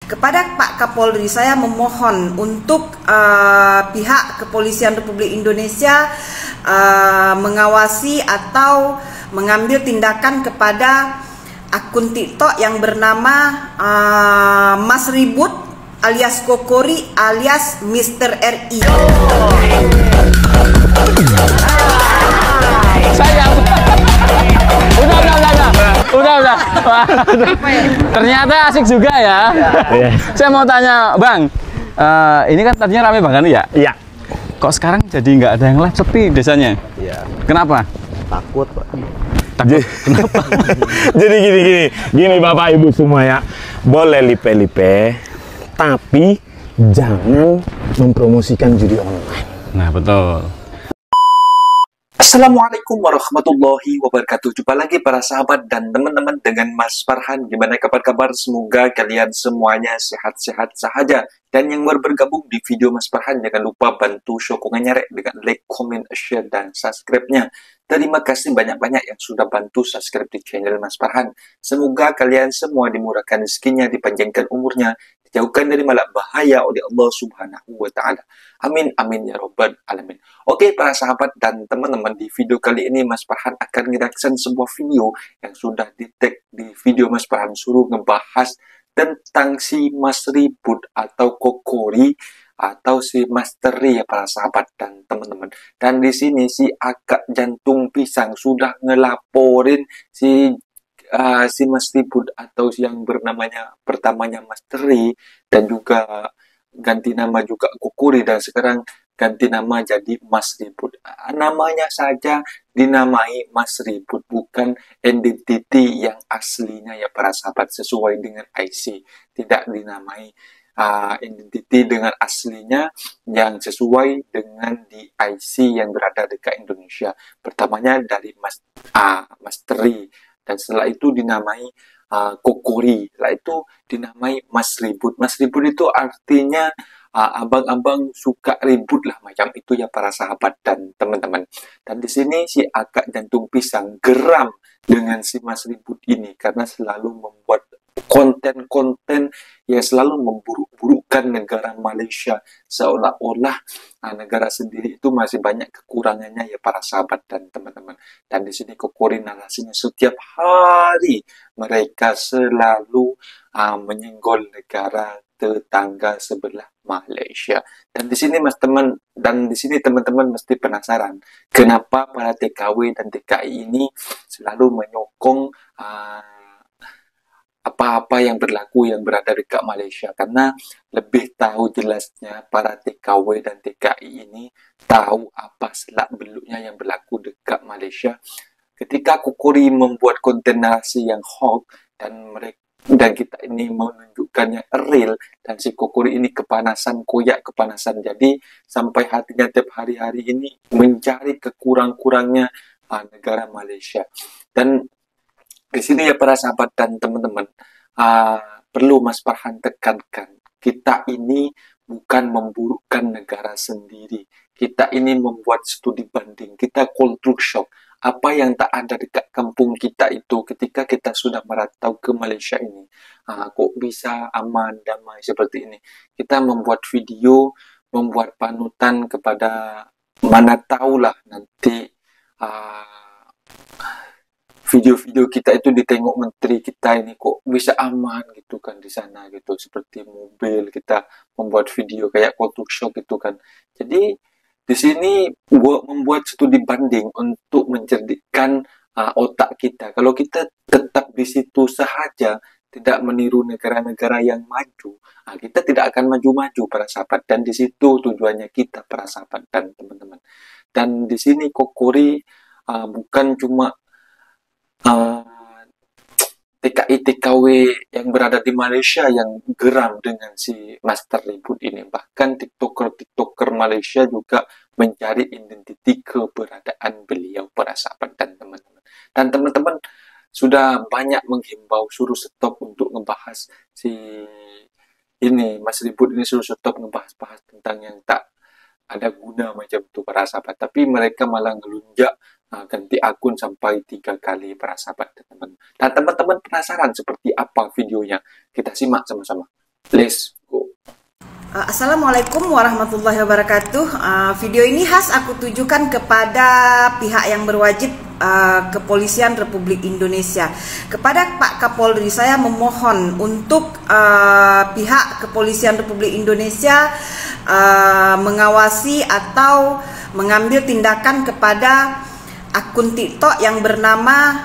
Kepada Pak Kapolri, saya memohon untuk pihak Kepolisian Republik Indonesia mengawasi atau mengambil tindakan kepada akun TikTok yang bernama Mas Ribut alias Kokori alias Mr. RI. Sayang. Udah. Ternyata asik juga ya. Saya mau tanya, Bang. Ini kan tadinya rame banget ya? Iya. Kok sekarang jadi nggak ada yang live, sepi desanya? Iya. Kenapa? Takut, Pak. Takut. Kenapa? Jadi gini Bapak Ibu semua ya. Boleh lipe-lipe, tapi jangan mempromosikan judi online. Nah, betul. Assalamualaikum warahmatullahi wabarakatuh. Jumpa lagi para sahabat dan teman-teman dengan Mas Farhan. Gimana kabar-kabar? Semoga kalian semuanya sehat-sehat sahaja. Dan yang baru bergabung di video Mas Farhan, jangan lupa bantu sokongannya dengan like, comment, share, dan subscribe-nya. Terima kasih banyak-banyak yang sudah bantu subscribe di channel Mas Farhan. Semoga kalian semua dimurahkan rezekinya, dipanjangkan umurnya, dijauhkan dari malak bahaya oleh Allah Subhanahu wa Ta'ala. Amin, amin ya Rabbal Alamin. Oke, para sahabat dan teman-teman, di video kali ini Mas Farhan akan ngereaction sebuah video yang sudah di-tag di video Mas Farhan, suruh ngebahas tentang si Mas Ribut atau Kokori atau si Masteri ya para sahabat dan teman-teman. Dan di sini si Akak Jantung Pisang sudah ngelaporin si Mas Ribut atau yang bernamanya pertamanya Masteri dan juga ganti nama juga Kokori dan sekarang ganti nama jadi Mas Ribut. Namanya saja dinamai Mas Ribut, bukan identiti yang aslinya ya para sahabat sesuai dengan IC. Tidak dinamai identiti dengan aslinya yang sesuai dengan di IC yang berada dekat Indonesia. Pertamanya dari Masteri dan setelah itu dinamai Kokori, setelah itu dinamai Mas Ribut. Mas Ribut itu artinya abang-abang suka ribut lah, macam itu ya para sahabat dan teman-teman. Dan di sini si Akak Jantung Pisang geram dengan si Mas Ribut ini karena selalu membuat konten-konten yang selalu memburuk-burukkan negara Malaysia, seolah-olah negara sendiri itu masih banyak kekurangannya ya para sahabat dan teman-teman. Dan di sini Kokori narasinya setiap hari mereka selalu menyenggol negara tetangga sebelah Malaysia. Dan di sini teman-teman mesti penasaran kenapa para TKW dan TKI ini selalu menyokong apa-apa yang berlaku yang berada dekat Malaysia, karena lebih tahu jelasnya para TKW dan TKI ini tahu apa selak beluknya yang berlaku dekat Malaysia. Ketika Kokori membuat konten narasi yang hoax dan kita ini menunjukkannya real, dan si Kokori ini kepanasan, koyak kepanasan, jadi sampai hatinya tiap hari-hari ini mencari kekurang-kurangnya negara Malaysia. Dan di sini ya para sahabat dan teman-teman, perlu Mas Farhan tekankan, kita ini bukan memburukkan negara sendiri. Kita ini membuat studi banding, kita culture shock. Apa yang tak ada dekat kampung kita itu ketika kita sudah merantau ke Malaysia ini, kok bisa aman, damai seperti ini. Kita membuat video, membuat panutan kepada mana tahulah nanti video-video kita itu ditengok menteri kita ini kok bisa aman gitu kan di sana gitu, seperti mobil kita membuat video kayak culture shock gitu kan. Jadi di sini membuat studi banding untuk mencerdikkan otak kita. Kalau kita tetap di situ sahaja, tidak meniru negara-negara yang maju, kita tidak akan maju-maju para sahabat. Dan di situ tujuannya kita para sahabat dan teman-teman. Dan di sini Kokori bukan cuma TKI-TKW yang berada di Malaysia yang geram dengan si Master Ribut ini. Bahkan TikToker Malaysia juga mencari identiti keberadaan beliau para sahabat dan teman-teman. Dan teman-teman sudah banyak menghimbau suruh stop untuk ngebahas si ini Mas Ribut ini, suruh stop ngebahas-bahas tentang yang tak ada guna macam itu para sahabat. Tapi mereka malah ngelunjak ganti akun sampai 3 kali para sahabat dan teman. Dan teman-teman penasaran seperti apa videonya? Kita simak sama-sama. Let's go. Assalamualaikum warahmatullahi wabarakatuh. Video ini khas aku tujukan kepada pihak yang berwajib, Kepolisian Republik Indonesia. Kepada Pak Kapolri, saya memohon untuk pihak Kepolisian Republik Indonesia mengawasi atau mengambil tindakan kepada akun TikTok yang bernama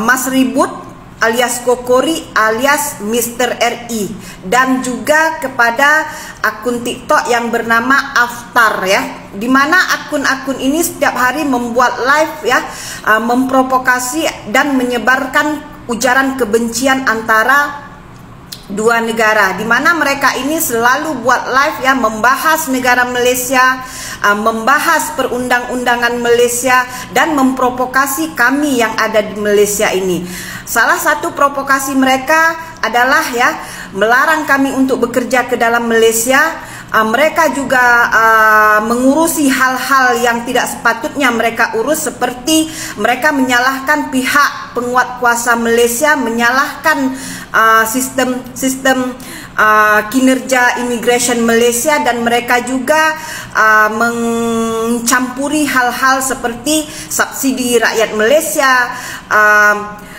Mas Ribut alias Kokori alias Mr. RI, dan juga kepada akun TikTok yang bernama Aftar ya, dimana akun-akun ini setiap hari membuat live ya, memprovokasi dan menyebarkan ujaran kebencian antara dua negara, di mana mereka ini selalu buat live ya, membahas negara Malaysia, membahas perundang-undangan Malaysia, dan memprovokasi kami yang ada di Malaysia ini. Salah satu provokasi mereka adalah ya, melarang kami untuk bekerja ke dalam Malaysia. Mereka juga mengurusi hal-hal yang tidak sepatutnya mereka urus, seperti mereka menyalahkan pihak penguat kuasa Malaysia, menyalahkan sistem kinerja immigration Malaysia, dan mereka juga mencampuri hal-hal seperti subsidi rakyat Malaysia,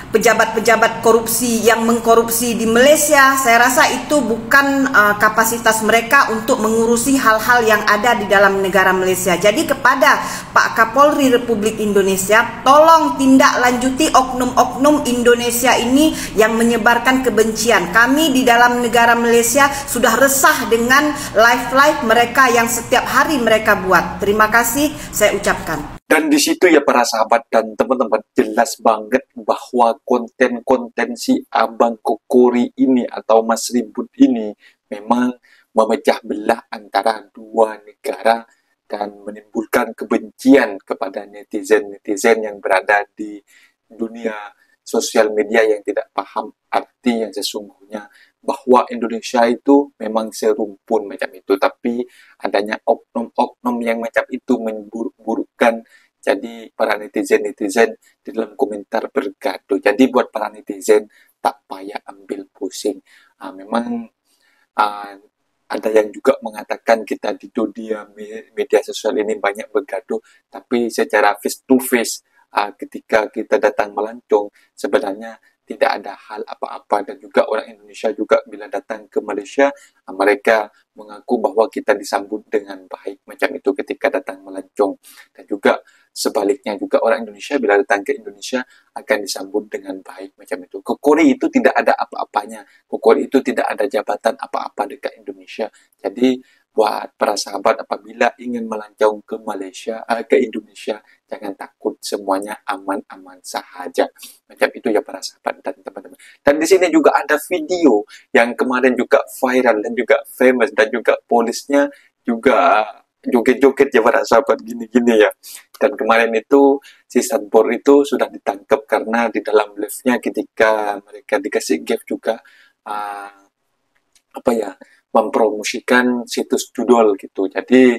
pejabat-pejabat korupsi yang mengkorupsi di Malaysia. Saya rasa itu bukan kapasitas mereka untuk mengurusi hal-hal yang ada di dalam negara Malaysia. Jadi kepada Pak Kapolri Republik Indonesia, tolong tindak lanjuti oknum-oknum Indonesia ini yang menyebarkan kebencian. Kami di dalam negara Malaysia sudah resah dengan live-live mereka yang setiap hari mereka buat. Terima kasih saya ucapkan. Dan di situ ya para sahabat dan teman-teman, jelas banget bahwa konten-konten si Abang Kokori ini atau Mas Ribut ini memang memecah belah antara dua negara dan menimbulkan kebencian kepada netizen-netizen yang berada di dunia sosial media yang tidak paham arti yang sesungguhnya bahwa Indonesia itu memang serumpun macam itu, tapi adanya oknum-oknum yang macam itu memburuk-burukkan. Jadi para netizen-netizen di dalam komentar bergaduh. Jadi buat para netizen tak payah ambil pusing. Memang ada yang juga mengatakan kita di dunia media sosial ini banyak bergaduh, tapi secara face to face ketika kita datang melancong sebenarnya tidak ada hal apa-apa. Dan juga orang Indonesia juga bila datang ke Malaysia, mereka mengaku bahwa kita disambut dengan baik macam itu ketika datang melancong. Dan juga sebaliknya juga orang Indonesia bila datang ke Indonesia akan disambut dengan baik macam itu. Kokori itu tidak ada apa-apanya. Kokori itu tidak ada jabatan apa-apa dekat Indonesia. Jadi buat para sahabat apabila ingin melancong ke Malaysia, ke Indonesia, jangan takut, semuanya aman-aman sahaja. Macam itu ya para sahabat dan teman-teman. Dan di sini juga ada video yang kemarin juga viral dan juga famous, dan juga polisnya juga joget-joget ya para sahabat, gini-gini ya. Dan kemarin itu si Satbor itu sudah ditangkap karena di dalam live-nya ketika mereka dikasih gift juga mempromosikan situs judul gitu. Jadi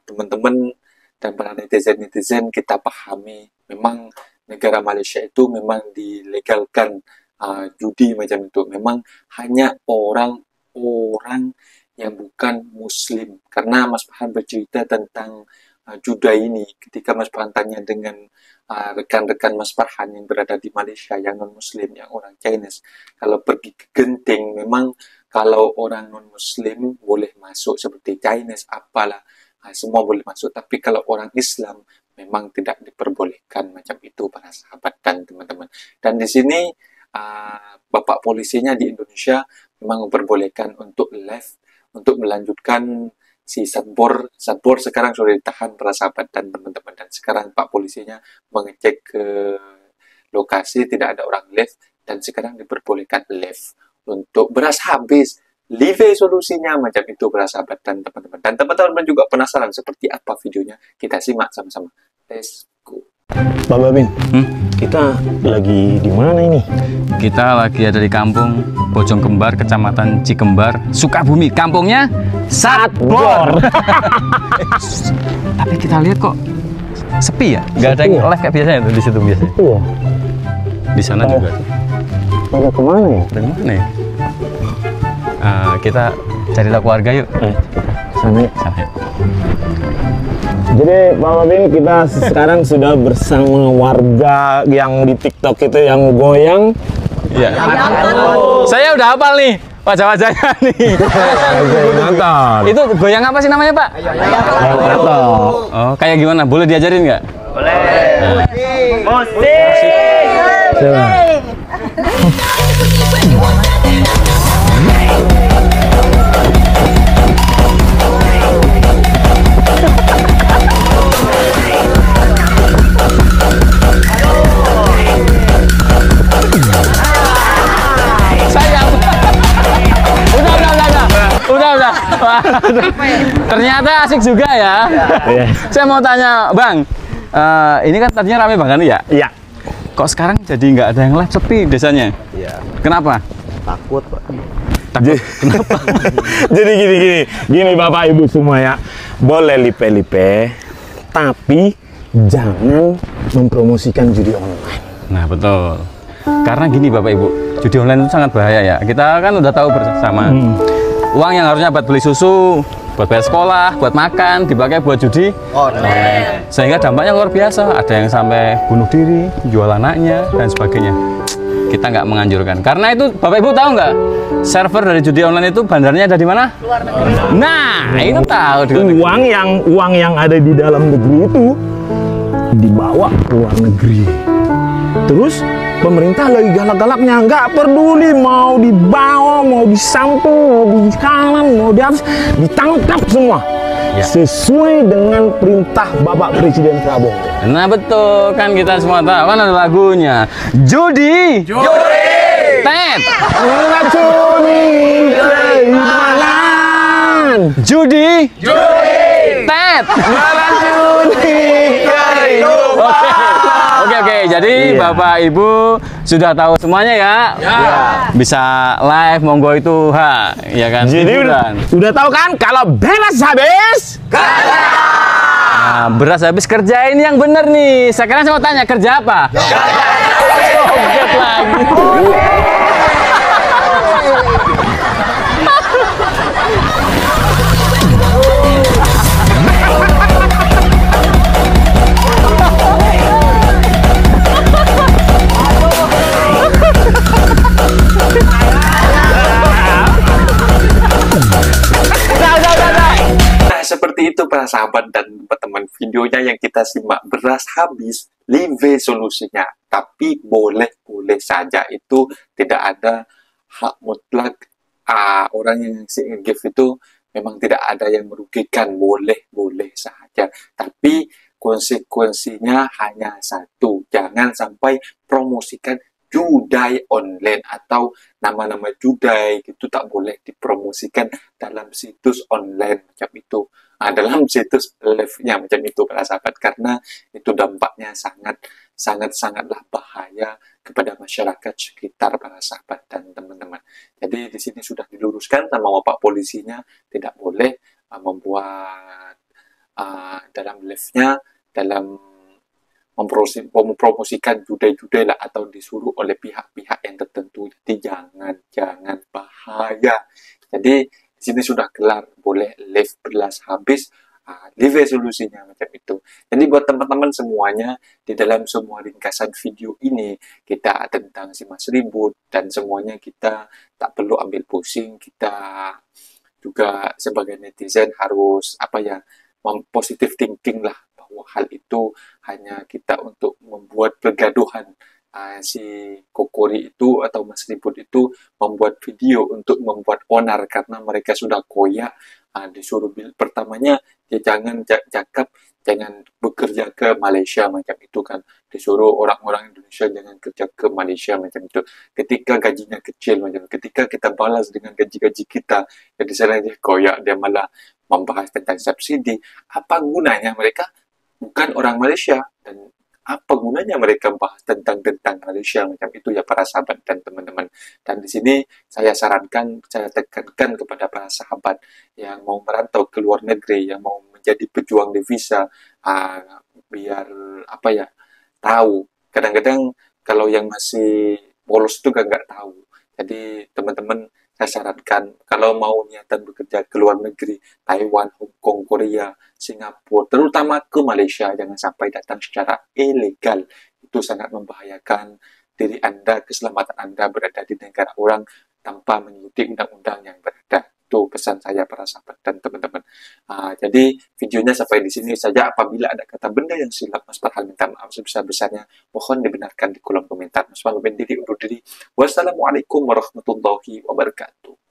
teman-teman dan para netizen-netizen kita pahami memang negara Malaysia itu memang dilegalkan judi macam itu. Memang hanya orang-orang yang bukan Muslim. Karena Mas Farhan bercerita tentang juda ini ketika Mas Farhan tanya dengan rekan-rekan Mas Farhan yang berada di Malaysia yang non-Muslim, yang orang Chinese, kalau pergi ke Genting memang kalau orang non-Muslim boleh masuk seperti Chinese apalah, semua boleh masuk, tapi kalau orang Islam memang tidak diperbolehkan macam itu para sahabat dan teman-teman. Dan di sini Bapak polisinya di Indonesia memang memperbolehkan untuk live, untuk melanjutkan si Satbor sekarang sudah ditahan para sahabat dan teman-teman. Dan sekarang Pak polisinya mengecek ke lokasi, tidak ada orang live, dan sekarang diperbolehkan live untuk beras habis. Live solusinya macam itu para sahabat dan teman-teman. Dan teman-teman juga penasaran seperti apa videonya, kita simak sama-sama. Let's go. Bang Babin, kita lagi di mana ini? Kita lagi ada di kampung Bojong Kembar, Kecamatan Cikembar, Sukabumi. Kampungnya Satbor. Tapi kita lihat kok sepi ya, nggak ada yang live kayak biasanya tuh di situ biasanya. Iya. Di sana juga. Pada kemana ya? Dari mana ya? kita carilah keluarga yuk. Sana yuk. Sana yuk. Jadi Pak Wabin, kita sekarang sudah bersama warga yang di TikTok itu yang goyang. Iya. Saya udah hafal nih wajah-wajahnya nih. Nonton. Itu goyang apa sih namanya, Pak? Nonton. Oh, kayak gimana? Boleh diajarin nggak? Coba. Sayang. Udah. Wah, ternyata asik juga ya. Iya. Saya mau tanya, Bang. Ini kan tadinya rame banget ya? Iya. Kok sekarang jadi nggak ada yang live, sepi desanya? Iya, Kenapa? takut Pak. Kenapa? Jadi gini Bapak Ibu semua ya, boleh lipe-lipe, tapi jangan mempromosikan judi online. Nah, betul. Karena gini Bapak Ibu, judi online itu sangat bahaya ya. Kita kan udah tahu bersama. Uang yang harusnya buat beli susu, buat bayar sekolah, buat makan, dipakai buat judi. Sehingga dampaknya luar biasa. Ada yang sampai bunuh diri, jual anaknya, dan sebagainya. Kita nggak menganjurkan. Karena itu Bapak Ibu tahu nggak? Server dari judi online itu bandarnya ada di mana? Luar negeri. Nah, itu tahu. Uang yang ada di dalam negeri itu dibawa ke luar negeri. Terus pemerintah lagi galak-galaknya, nggak peduli mau dibawa, mau disampung, mau di kanan, mau di atas, ditangkap semua. Ya. Sesuai dengan perintah Bapak Presiden Prabowo. Nah, betul kan, kita semua tahu kan ada lagunya. Judi. Tet. Racuni keimanan. Judi. Tet. Oke. Jadi Bapak Ibu sudah tahu semuanya ya. Bisa live, monggo itu ya kan. Jadi udah tahu kan kalau beras habis. Nah, beras habis, kerjain yang bener nih. Sekarang saya mau tanya, kerja apa? Joget lagi. Nah, seperti itu para sahabat dan teman videonya yang kita simak. Beras habis, live solusinya. Tapi boleh saja itu tidak ada hak mutlak. Orang yang nge-give itu memang tidak ada yang merugikan. Boleh saja. Tapi konsekuensinya hanya satu. Jangan sampai promosikan judai online atau nama-nama judai itu tak boleh dipromosikan dalam situs online macam itu. Dalam situs live-nya macam itu para sahabat, karena itu dampaknya sangatlah bahaya kepada masyarakat sekitar para sahabat dan teman-teman. Jadi di sini sudah diluruskan sama Bapak polisinya, tidak boleh membuat dalam live-nya, dalam mempromosikan judai-judai lah, atau disuruh oleh pihak-pihak yang tertentu. Jadi jangan bahaya. Jadi di sini sudah kelar, boleh live beras habis, live solusinya macam itu. Jadi buat teman-teman semuanya, di dalam semua ringkasan video ini kita tentang si Mas Ribut dan semuanya, kita tak perlu ambil pusing. Kita juga sebagai netizen harus positive thinking lah, bahwa hal itu hanya kita untuk membuat pergaduhan. Si Kokori itu atau Mas Ribut itu membuat video untuk membuat onar karena mereka sudah koyak. Disuruh pertamanya dia jangan jangan bekerja ke Malaysia macam itu kan, disuruh orang-orang Indonesia jangan kerja ke Malaysia macam itu. Ketika gajinya kecil macam, ketika kita balas dengan gaji-gaji kita, jadi sana dia koyak, dia malah membahas tentang subsidi. Apa gunanya mereka bukan orang Malaysia, dan apa gunanya mereka bahas tentang Malaysia macam itu ya para sahabat dan teman-teman. Dan di sini saya sarankan, saya tekankan kepada para sahabat yang mau merantau ke luar negeri, yang mau menjadi pejuang devisa, biar tahu. Kadang-kadang kalau yang masih polos itu nggak tahu. Jadi teman-teman, saya sarankan kalau mau niatan bekerja ke luar negeri, Taiwan, Hong Kong, Korea, Singapura, terutama ke Malaysia, jangan sampai datang secara ilegal. Itu sangat membahayakan diri Anda, keselamatan Anda berada di negara orang tanpa mengikuti undang-undang yang berada. Itu pesan saya para sahabat dan teman-teman. Jadi videonya sampai di sini saja. Apabila ada kata benda yang silap, Mas Farhan minta maaf sebesar-besarnya. Mohon dibenarkan di kolom komentar. Mas Farhan undur diri. Wassalamualaikum warahmatullahi wabarakatuh.